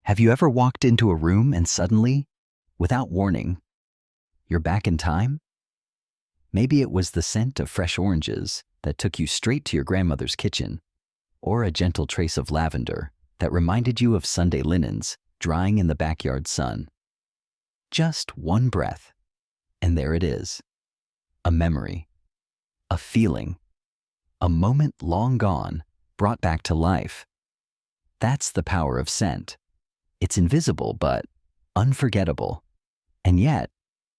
Have you ever walked into a room and suddenly, without warning, you're back in time? Maybe it was the scent of fresh oranges that took you straight to your grandmother's kitchen, or a gentle trace of lavender that reminded you of Sunday linens drying in the backyard sun. Just one breath, and there it is. A memory, a feeling, a moment long gone, brought back to life. That's the power of scent. It's invisible but unforgettable. And yet,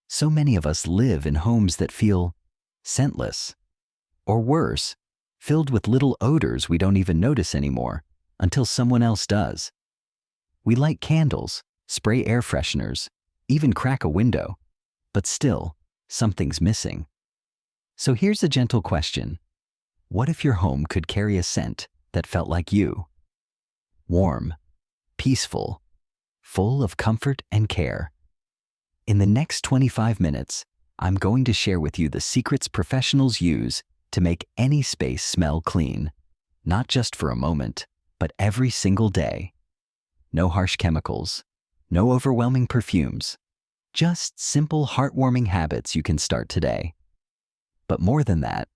so many of us live in homes that feel scentless. Or worse, filled with little odors we don't even notice anymore until someone else does. We light candles, spray air fresheners, even crack a window, but still, something's missing. So here's a gentle question. What if your home could carry a scent that felt like you? Warm, peaceful, full of comfort and care. In the next 25 minutes, I'm going to share with you the secrets professionals use to make any space smell clean, not just for a moment, but every single day. No harsh chemicals, no overwhelming perfumes, just simple heartwarming habits you can start today. But more than that,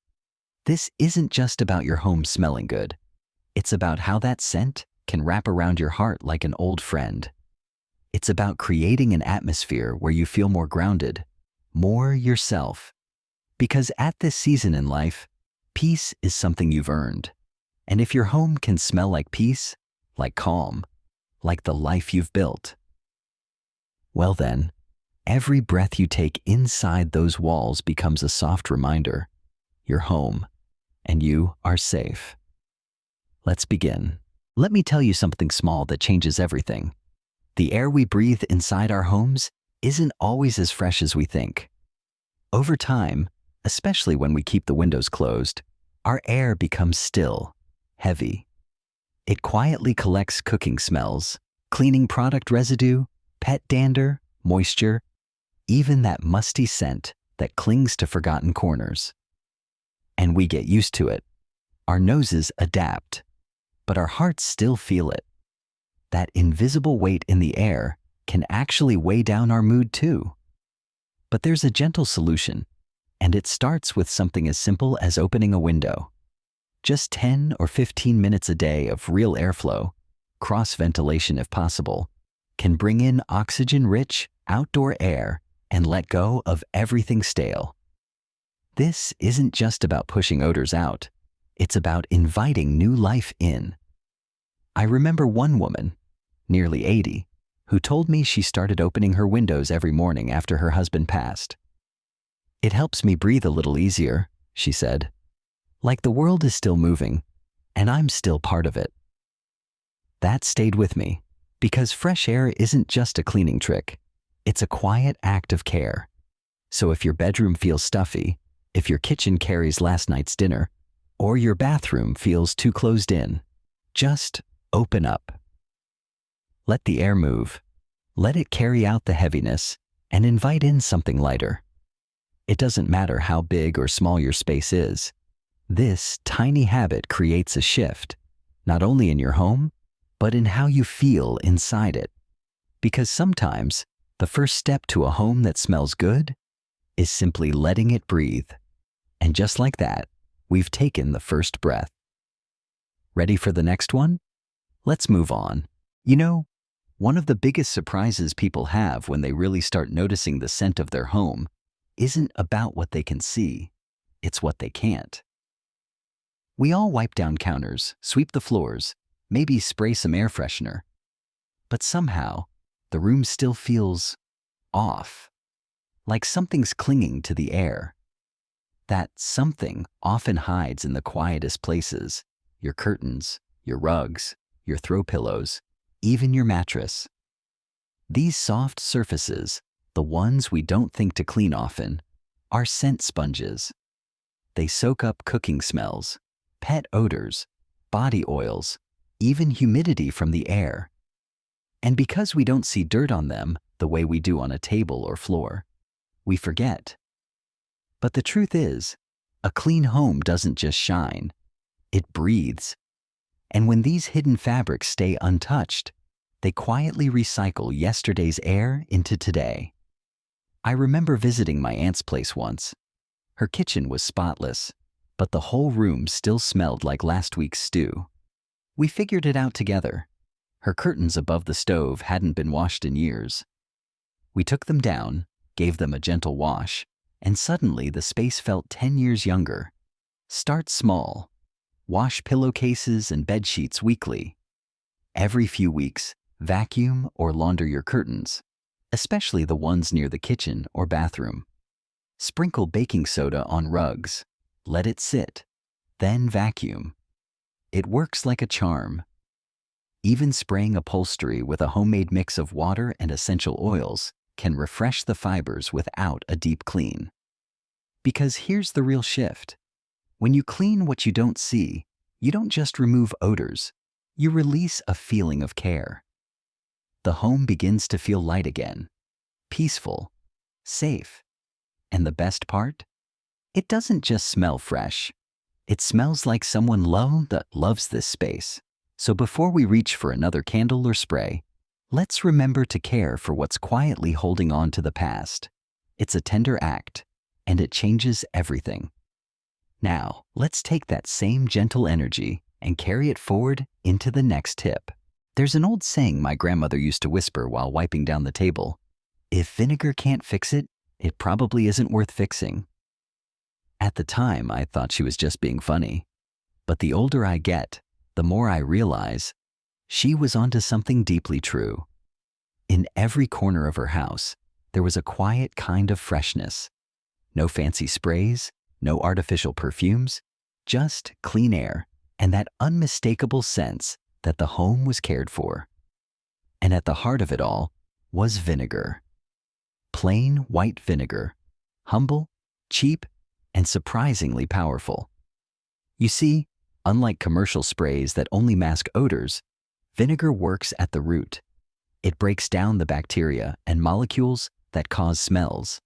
this isn't just about your home smelling good. It's about how that scent can wrap around your heart like an old friend. It's about creating an atmosphere where you feel more grounded, more yourself. Because at this season in life, peace is something you've earned. And if your home can smell like peace, like calm, like the life you've built, well then, every breath you take inside those walls becomes a soft reminder. You're home, and you are safe. Let's begin. Let me tell you something small that changes everything. The air we breathe inside our homes isn't always as fresh as we think. Over time, especially when we keep the windows closed, our air becomes still, heavy. It quietly collects cooking smells, cleaning product residue, pet dander, moisture, even that musty scent that clings to forgotten corners. And we get used to it. Our noses adapt, but our hearts still feel it. That invisible weight in the air can actually weigh down our mood too. But there's a gentle solution, and it starts with something as simple as opening a window. Just 10 or 15 minutes a day of real airflow, cross-ventilation if possible, can bring in oxygen-rich outdoor air and let go of everything stale. This isn't just about pushing odors out, it's about inviting new life in. I remember one woman, nearly 80, who told me she started opening her windows every morning after her husband passed. "It helps me breathe a little easier," she said. "Like the world is still moving, and I'm still part of it." That stayed with me, because fresh air isn't just a cleaning trick. It's a quiet act of care. So if your bedroom feels stuffy, if your kitchen carries last night's dinner, or your bathroom feels too closed in, just open up. Let the air move. Let it carry out the heaviness and invite in something lighter. It doesn't matter how big or small your space is. This tiny habit creates a shift, not only in your home, but in how you feel inside it. Because sometimes, the first step to a home that smells good is simply letting it breathe. And just like that, we've taken the first breath. Ready for the next one? Let's move on. You know, one of the biggest surprises people have when they really start noticing the scent of their home isn't about what they can see, it's what they can't. We all wipe down counters, sweep the floors, maybe spray some air freshener. But somehow, the room still feels off, like something's clinging to the air. That something often hides in the quietest places, your curtains, your rugs, your throw pillows, even your mattress. These soft surfaces, the ones we don't think to clean often, are scent sponges. They soak up cooking smells, pet odors, body oils, even humidity from the air. And because we don't see dirt on them the way we do on a table or floor, we forget. But the truth is, a clean home doesn't just shine, it breathes. And when these hidden fabrics stay untouched, They quietly recycle yesterday's air into today. I remember visiting my aunt's place once. Her kitchen was spotless, but the whole room still smelled like last week's stew. We figured it out together. Her curtains above the stove hadn't been washed in years. We took them down, gave them a gentle wash, and suddenly the space felt 10 years younger. Start small. Wash pillowcases and bed sheets weekly. Every few weeks, vacuum or launder your curtains, especially the ones near the kitchen or bathroom. Sprinkle baking soda on rugs. Let it sit. Then vacuum. It works like a charm. Even spraying upholstery with a homemade mix of water and essential oils can refresh the fibers without a deep clean. Because here's the real shift. When you clean what you don't see, you don't just remove odors, you release a feeling of care. The home begins to feel light again, peaceful, safe. And the best part? It doesn't just smell fresh. It smells like someone loves this space. So before we reach for another candle or spray, let's remember to care for what's quietly holding on to the past. It's a tender act, and it changes everything. Now, let's take that same gentle energy and carry it forward into the next tip. There's an old saying my grandmother used to whisper while wiping down the table. If vinegar can't fix it, it probably isn't worth fixing. At the time, I thought she was just being funny. But the older I get, the more I realize she was onto something deeply true. In every corner of her house, there was a quiet kind of freshness. No fancy sprays, no artificial perfumes, just clean air and that unmistakable sense that the home was cared for. And at the heart of it all was vinegar. Plain white vinegar, humble, cheap, and surprisingly powerful. You see, unlike commercial sprays that only mask odors, vinegar works at the root. It breaks down the bacteria and molecules that cause smells.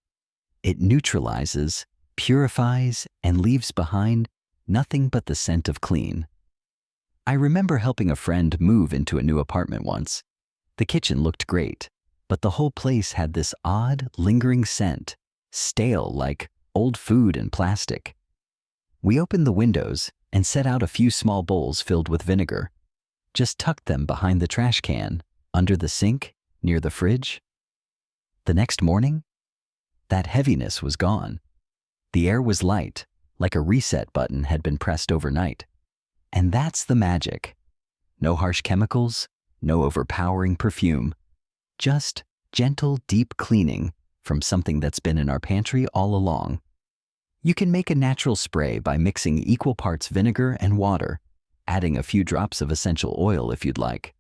It neutralizes, purifies, and leaves behind nothing but the scent of clean. I remember helping a friend move into a new apartment once. The kitchen looked great, but the whole place had this odd, lingering scent, stale like old food and plastic. We opened the windows and set out a few small bowls filled with vinegar. Just tucked them behind the trash can, under the sink, near the fridge. The next morning, that heaviness was gone. The air was light, like a reset button had been pressed overnight. And that's the magic. No harsh chemicals, no overpowering perfume. Just gentle, deep cleaning from something that's been in our pantry all along. You can make a natural spray by mixing equal parts vinegar and water, adding a few drops of essential oil if you'd like.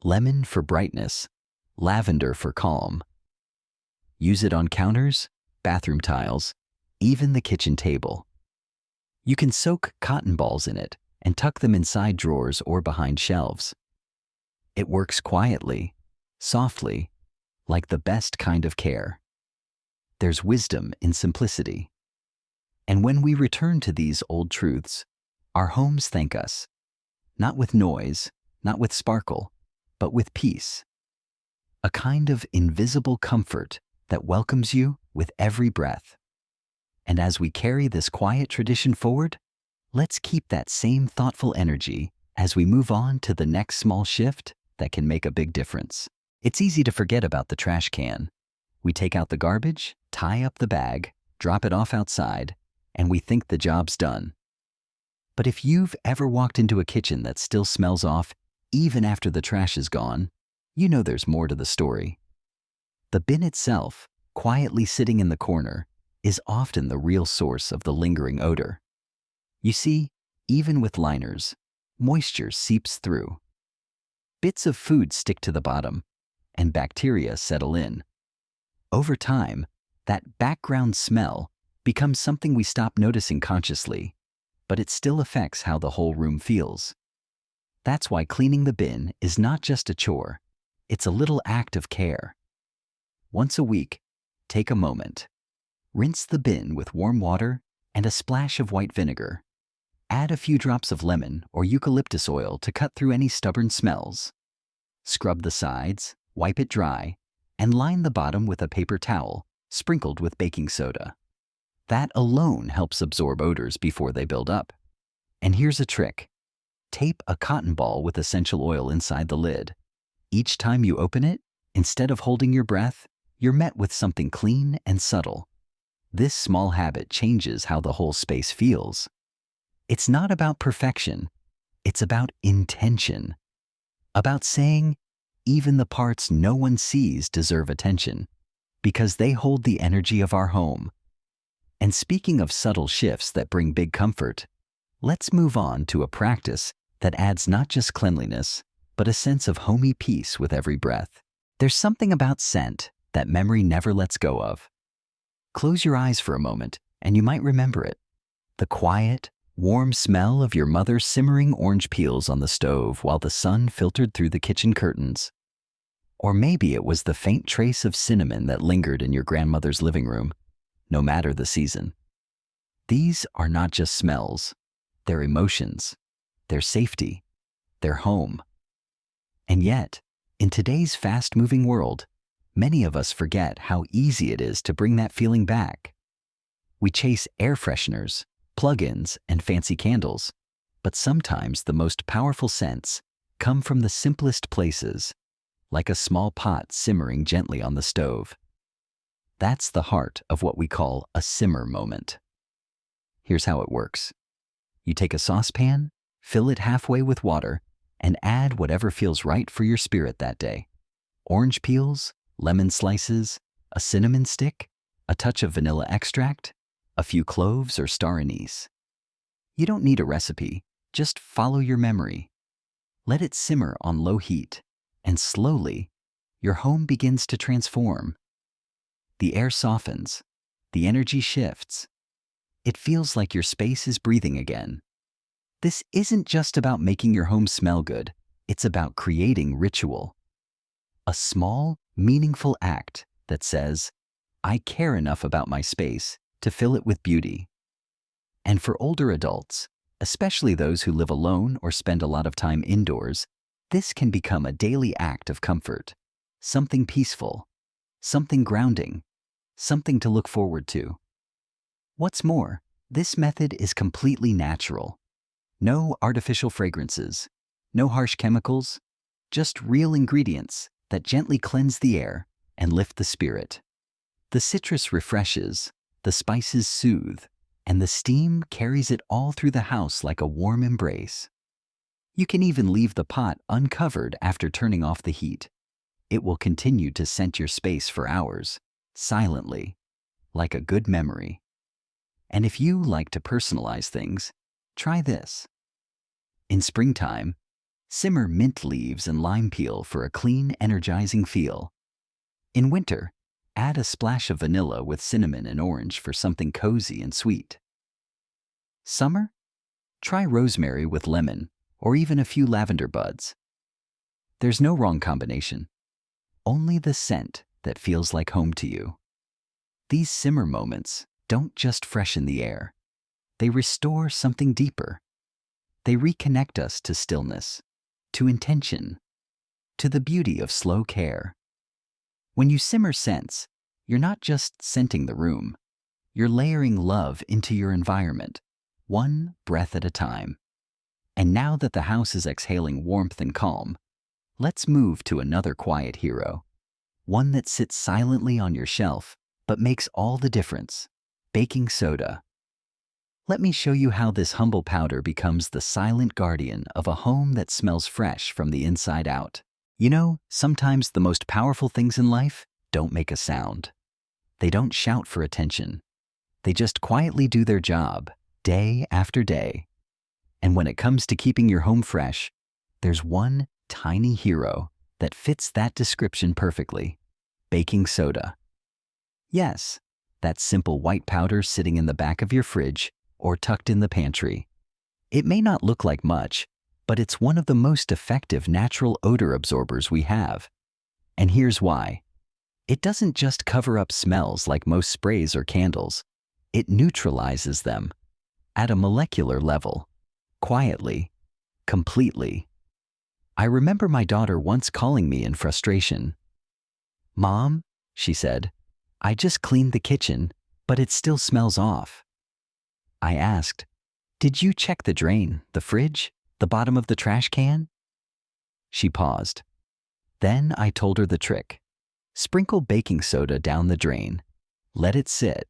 Lemon for brightness, lavender for calm. Use it on counters, bathroom tiles, even the kitchen table. You can soak cotton balls in it and tuck them inside drawers or behind shelves. It works quietly, softly, like the best kind of care. There's wisdom in simplicity. And when we return to these old truths, our homes thank us. Not with noise, not with sparkle, but with peace. A kind of invisible comfort that welcomes you with every breath. And as we carry this quiet tradition forward, let's keep that same thoughtful energy as we move on to the next small shift that can make a big difference. It's easy to forget about the trash can. We take out the garbage, tie up the bag, drop it off outside, and we think the job's done. But if you've ever walked into a kitchen that still smells off even after the trash is gone, you know there's more to the story. The bin itself, quietly sitting in the corner, is often the real source of the lingering odor. You see, even with liners, moisture seeps through. Bits of food stick to the bottom, and bacteria settle in. Over time, that background smell becomes something we stop noticing consciously, but it still affects how the whole room feels. That's why cleaning the bin is not just a chore, it's a little act of care. Once a week, take a moment. Rinse the bin with warm water and a splash of white vinegar. Add a few drops of lemon or eucalyptus oil to cut through any stubborn smells. Scrub the sides, wipe it dry, and line the bottom with a paper towel sprinkled with baking soda. That alone helps absorb odors before they build up. And here's a trick. Tape a cotton ball with essential oil inside the lid. Each time you open it, instead of holding your breath, you're met with something clean and subtle. This small habit changes how the whole space feels. It's not about perfection. It's about intention. About saying, even the parts no one sees deserve attention, because they hold the energy of our home. And speaking of subtle shifts that bring big comfort, let's move on to a practice that adds not just cleanliness, but a sense of homey peace with every breath. There's something about scent that memory never lets go of. Close your eyes for a moment, and you might remember it. The quiet, warm smell of your mother's simmering orange peels on the stove while the sun filtered through the kitchen curtains. Or maybe it was the faint trace of cinnamon that lingered in your grandmother's living room, no matter the season. These are not just smells, they're emotions, they're safety, they're home. And yet, in today's fast-moving world, many of us forget how easy it is to bring that feeling back. We chase air fresheners, plug-ins, and fancy candles, but sometimes the most powerful scents come from the simplest places, like a small pot simmering gently on the stove. That's the heart of what we call a simmer moment. Here's how it works. You take a saucepan, fill it halfway with water, and add whatever feels right for your spirit that day. Orange peels, lemon slices, a cinnamon stick, a touch of vanilla extract, a few cloves or star anise. You don't need a recipe, just follow your memory. Let it simmer on low heat, and slowly, your home begins to transform. The air softens, the energy shifts. It feels like your space is breathing again. This isn't just about making your home smell good, it's about creating ritual. A small, meaningful act that says, I care enough about my space to fill it with beauty. And for older adults, especially those who live alone or spend a lot of time indoors, this can become a daily act of comfort, something peaceful, something grounding, something to look forward to. What's more, this method is completely natural. No artificial fragrances, no harsh chemicals, just real ingredients that gently cleanse the air and lift the spirit. The citrus refreshes, the spices soothe, and the steam carries it all through the house like a warm embrace. You can even leave the pot uncovered after turning off the heat. It will continue to scent your space for hours, silently, like a good memory. And if you like to personalize things, try this. In springtime, simmer mint leaves and lime peel for a clean, energizing feel. In winter, add a splash of vanilla with cinnamon and orange for something cozy and sweet. Summer? Try rosemary with lemon or even a few lavender buds. There's no wrong combination, only the scent that feels like home to you. These simmer moments don't just freshen the air, they restore something deeper. They reconnect us to stillness, to intention, to the beauty of slow care. When you simmer scents, you're not just scenting the room, you're layering love into your environment, one breath at a time. And now that the house is exhaling warmth and calm, let's move to another quiet hero, one that sits silently on your shelf but makes all the difference: baking soda. Let me show you how this humble powder becomes the silent guardian of a home that smells fresh from the inside out. You know, sometimes the most powerful things in life don't make a sound. They don't shout for attention. They just quietly do their job, day after day. And when it comes to keeping your home fresh, there's one tiny hero that fits that description perfectly: baking soda. Yes, that simple white powder sitting in the back of your fridge or tucked in the pantry. It may not look like much, but it's one of the most effective natural odor absorbers we have. And here's why. It doesn't just cover up smells like most sprays or candles. It neutralizes them at a molecular level, quietly, completely. I remember my daughter once calling me in frustration. "Mom," she said, "I just cleaned the kitchen, but it still smells off." I asked, "Did you check the drain, the fridge, the bottom of the trash can?" She paused. Then I told her the trick. Sprinkle baking soda down the drain. Let it sit.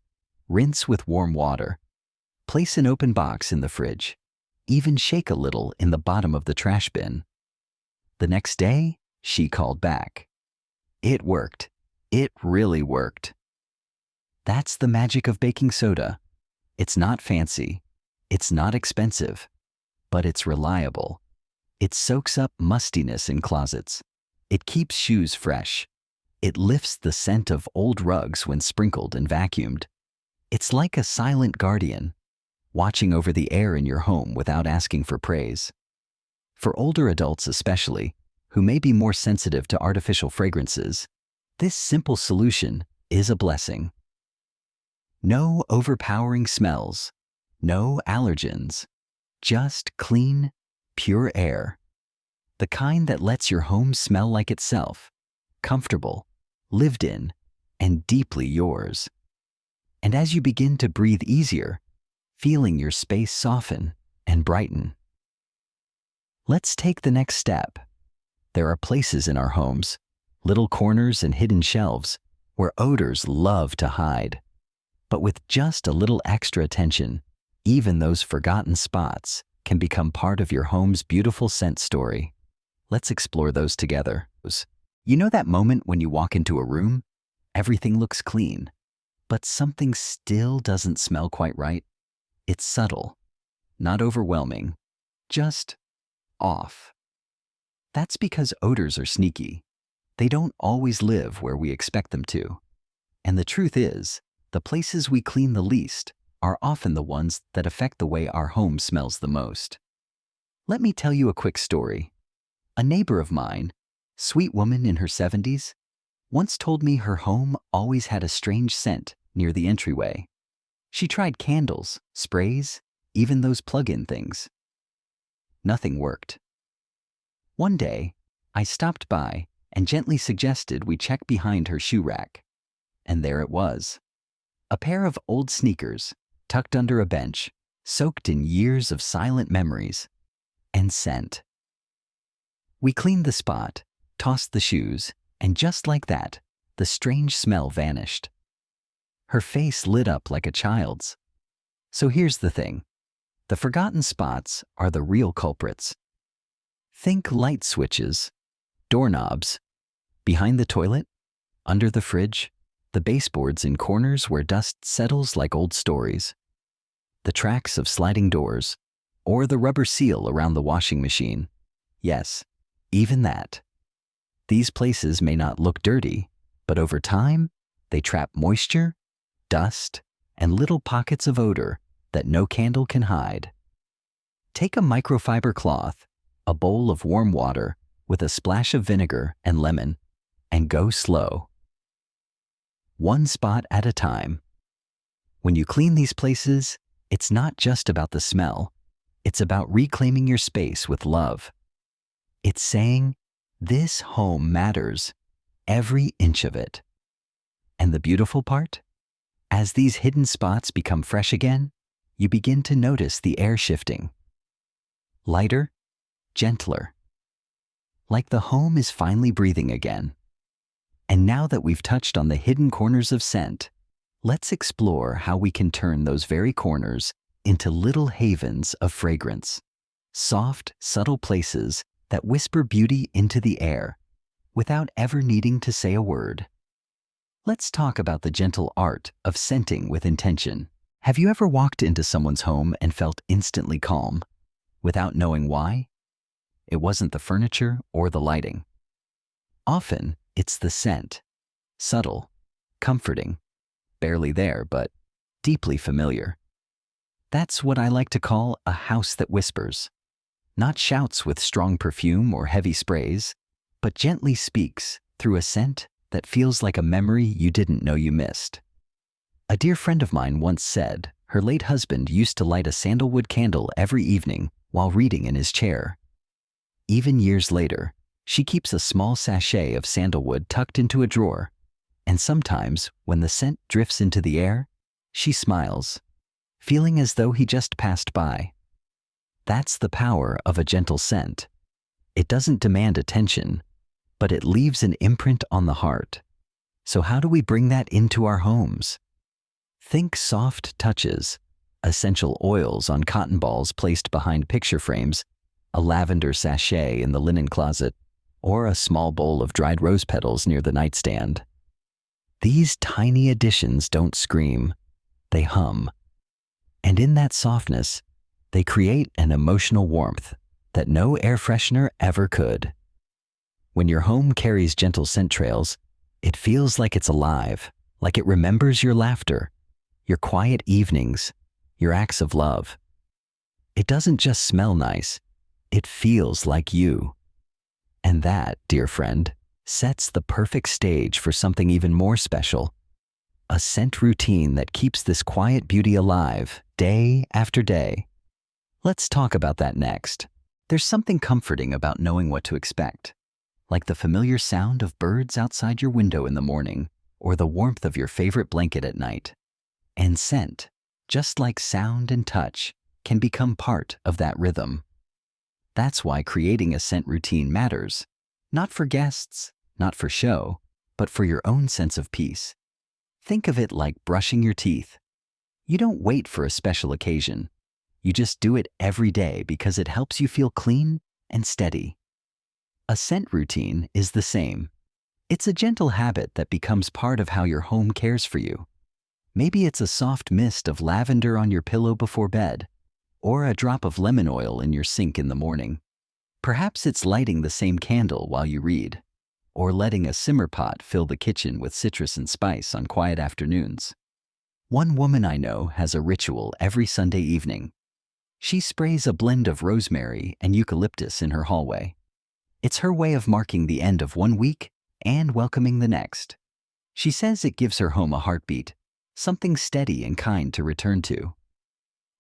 Rinse with warm water. Place an open box in the fridge. Even shake a little in the bottom of the trash bin. The next day, she called back. It worked. It really worked. That's the magic of baking soda. It's not fancy. It's not expensive. But it's reliable. It soaks up mustiness in closets. It keeps shoes fresh. It lifts the scent of old rugs when sprinkled and vacuumed. It's like a silent guardian, watching over the air in your home without asking for praise. For older adults especially, who may be more sensitive to artificial fragrances, this simple solution is a blessing. No overpowering smells, no allergens, just clean, pure air. The kind that lets your home smell like itself, comfortable, lived in, and deeply yours. And as you begin to breathe easier, feeling your space soften and brighten. Let's take the next step. There are places in our homes, little corners and hidden shelves, where odors love to hide. But with just a little extra attention, even those forgotten spots can become part of your home's beautiful scent story. Let's explore those together. You know that moment when you walk into a room, everything looks clean, but something still doesn't smell quite right? It's subtle, not overwhelming, just off. That's because odors are sneaky. They don't always live where we expect them to. And the truth is, the places we clean the least are often the ones that affect the way our home smells the most. Let me tell you a quick story. A neighbor of mine, sweet woman in her 70s, once told me her home always had a strange scent near the entryway. She tried candles, sprays, even those plug-in things. Nothing worked. One day, I stopped by and gently suggested we check behind her shoe rack. And there it was. A pair of old sneakers, tucked under a bench, soaked in years of silent memories and scent. We cleaned the spot, tossed the shoes, and just like that, the strange smell vanished. Her face lit up like a child's. So here's the thing. The forgotten spots are the real culprits. Think light switches, doorknobs, behind the toilet, under the fridge, the baseboards in corners where dust settles like old stories, the tracks of sliding doors, or the rubber seal around the washing machine. Yes, even that. These places may not look dirty, but over time, they trap moisture, dust, and little pockets of odor that no candle can hide. Take a microfiber cloth, a bowl of warm water with a splash of vinegar and lemon, and go slow. One spot at a time. When you clean these places, it's not just about the smell. It's about reclaiming your space with love. It's saying, this home matters, every inch of it. And the beautiful part? As these hidden spots become fresh again, you begin to notice the air shifting. Lighter, gentler. Like the home is finally breathing again. And now that we've touched on the hidden corners of scent, let's explore how we can turn those very corners into little havens of fragrance. Soft, subtle places that whisper beauty into the air without ever needing to say a word. Let's talk about the gentle art of scenting with intention. Have you ever walked into someone's home and felt instantly calm, without knowing why? It wasn't the furniture or the lighting. Often, it's the scent. Subtle, comforting, barely there, but deeply familiar. That's what I like to call a house that whispers. Not shouts with strong perfume or heavy sprays, but gently speaks through a scent that feels like a memory you didn't know you missed. A dear friend of mine once said her late husband used to light a sandalwood candle every evening while reading in his chair. Even years later, she keeps a small sachet of sandalwood tucked into a drawer, and sometimes, when the scent drifts into the air, she smiles, feeling as though he just passed by. That's the power of a gentle scent. It doesn't demand attention, but it leaves an imprint on the heart. So how do we bring that into our homes? Think soft touches, essential oils on cotton balls placed behind picture frames, a lavender sachet in the linen closet, or a small bowl of dried rose petals near the nightstand. These tiny additions don't scream, they hum. And in that softness, they create an emotional warmth that no air freshener ever could. When your home carries gentle scent trails, it feels like it's alive, like it remembers your laughter, your quiet evenings, your acts of love. It doesn't just smell nice, it feels like you. And that, dear friend, sets the perfect stage for something even more special. A scent routine that keeps this quiet beauty alive day after day. Let's talk about that next. There's something comforting about knowing what to expect, like the familiar sound of birds outside your window in the morning, or the warmth of your favorite blanket at night. And scent, just like sound and touch, can become part of that rhythm. That's why creating a scent routine matters, not for guests, not for show, but for your own sense of peace. Think of it like brushing your teeth. You don't wait for a special occasion. You just do it every day because it helps you feel clean and steady. A scent routine is the same. It's a gentle habit that becomes part of how your home cares for you. Maybe it's a soft mist of lavender on your pillow before bed, or a drop of lemon oil in your sink in the morning. Perhaps it's lighting the same candle while you read, or letting a simmer pot fill the kitchen with citrus and spice on quiet afternoons. One woman I know has a ritual every Sunday evening. She sprays a blend of rosemary and eucalyptus in her hallway. It's her way of marking the end of one week and welcoming the next. She says it gives her home a heartbeat, something steady and kind to return to.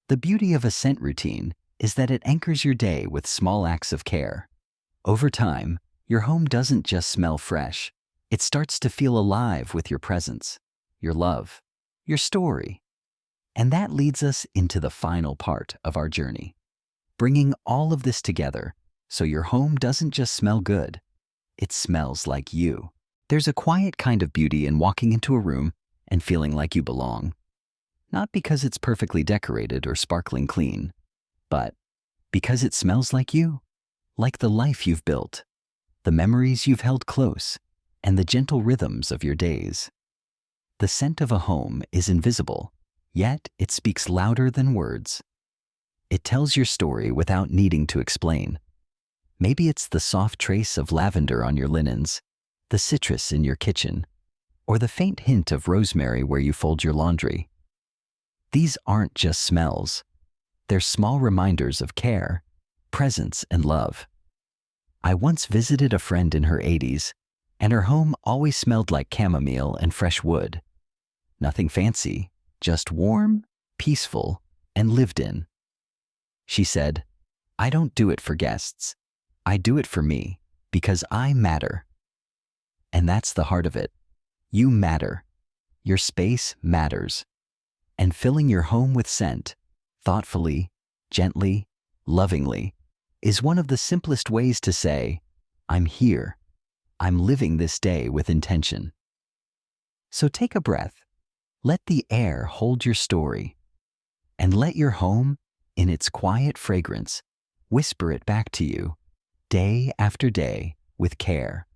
The beauty of a scent routine is that it anchors your day with small acts of care. Over time, your home doesn't just smell fresh. It starts to feel alive with your presence, your love, your story. And that leads us into the final part of our journey, bringing all of this together so your home doesn't just smell good, it smells like you. There's a quiet kind of beauty in walking into a room and feeling like you belong. Not because it's perfectly decorated or sparkling clean, but because it smells like you, like the life you've built, the memories you've held close, and the gentle rhythms of your days. The scent of a home is invisible, yet it speaks louder than words. It tells your story without needing to explain. Maybe it's the soft trace of lavender on your linens, the citrus in your kitchen, or the faint hint of rosemary where you fold your laundry. These aren't just smells. They're small reminders of care, presence, and love. I once visited a friend in her 80s, and her home always smelled like chamomile and fresh wood. Nothing fancy, just warm, peaceful, and lived in. She said, "I don't do it for guests. I do it for me, because I matter." And that's the heart of it. You matter. Your space matters. And filling your home with scent, thoughtfully, gently, lovingly, is one of the simplest ways to say, "I'm here. I'm living this day with intention." So take a breath. Let the air hold your story. And let your home, in its quiet fragrance, whisper it back to you, day after day, with care.